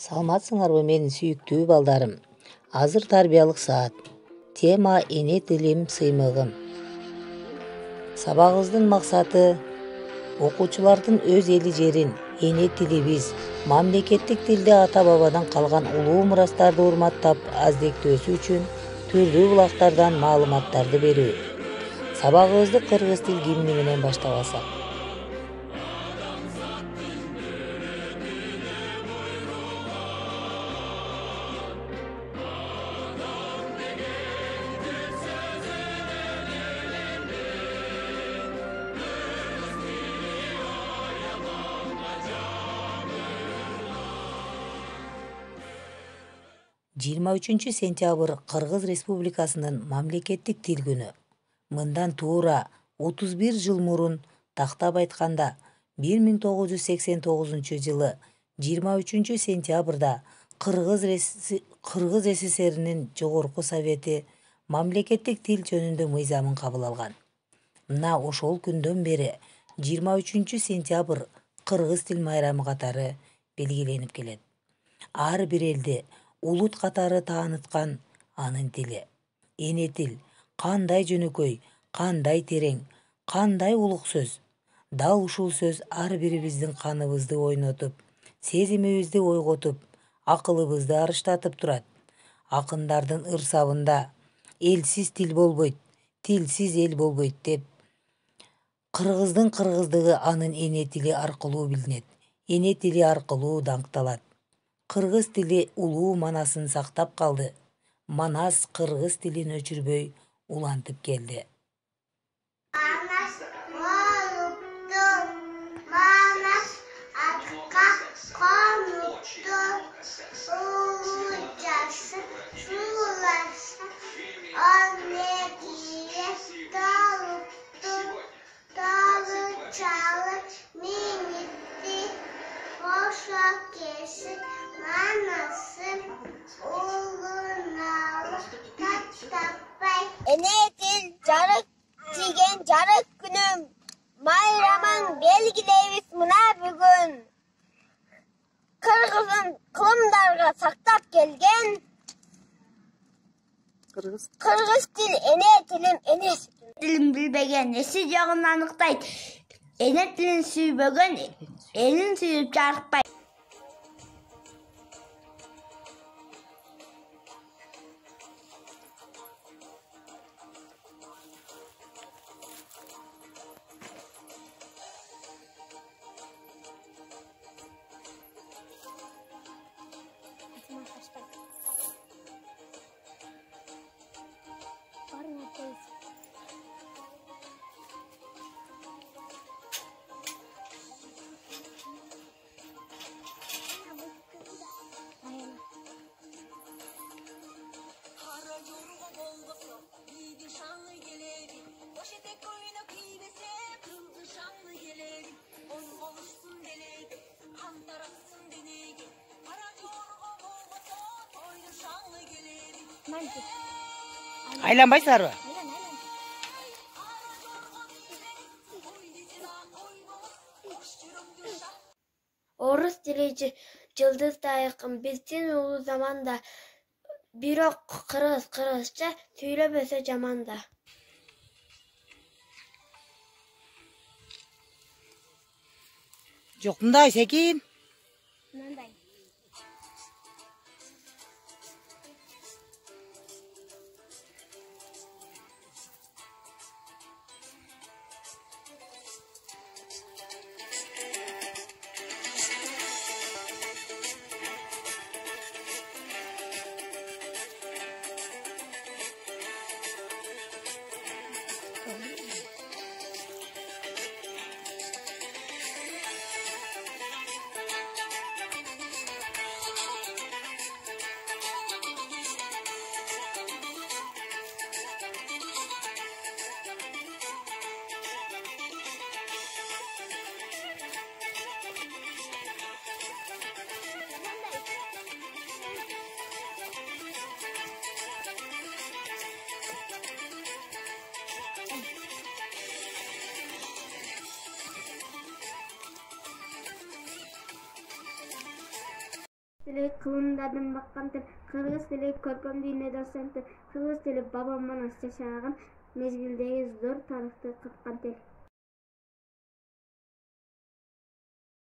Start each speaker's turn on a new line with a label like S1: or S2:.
S1: Саламатсыңарбы менин сүйүктүү балдарым. Азыр тарбиялык саат. Тема эне тилим сыймыгым. Сабагыбыздын максаты окуучулардын өз эли жерин, эне тилибиз, мамлекеттик тилде ата-бабадан калган улуу мурастарды урматтап, аздектөөсү үчүн түрдүү булактардан маалыматтарды берүү. Сабагыбызды кыргыз тил гимни менен баштабасак. 23 сентябрь Кыргыз Республикасынын мамлекеттик тил күнү. Мындан туура 31 жыл мурун, тактап айтканда 1989 жылы 23 сентябрда Кыргыз СССРинин Жогорку Совети мамлекеттик тил жөнүндө мыйзамын кабыл алган. Мына ошол күндөн бери 23 сентябрь Кыргыз тил майрамы катары белгиленип келет. Ар бир элди улут катары тааныткан анын тили. Эне тил кандай жөнөкөй, кандай терең, кандай улук сөз. Дал ушул сөз ар бирибиздин каныбызды ойнотуп, сезимибизди ойготуп, акылыбызды арыштатып турат. Акындардын ырсабында элсиз тил болбойт, тилсиз эл болбойт деп, кыргыздын кыргыздыгы анын эне тили аркылуу билинет. Эне тили аркылуу даңкталат. Кыргыз тили улуу манасын сактап калды. Манас кыргыз тилин өчүрбөй улантып келди.
S2: Эне тил жарык тийген жарык күнүм, майрамын белгилейбиз мына бүгүн. Кыргыздын кылымдарга сактап келген кыргыз тил эне тилим эне тилин билбеген эси жогун аныктайт. Эне тилин сүйбөгөн элин сүйүп жарыкпайт.
S1: Aylanbaysызарбы?
S2: Орус тили жылдыздай биздин улуу заманда, бирок кыргызча сүйлөбөсө жаманда.
S1: Жок, мындай секин.
S2: Мындай.
S3: тили кылымдардын баккан тил, кыргыз тили көркөм дүйнөдө ыксан тил, кыргыз тили бабам манас жашаган мезгилдеги зор тарыхты каткан тил.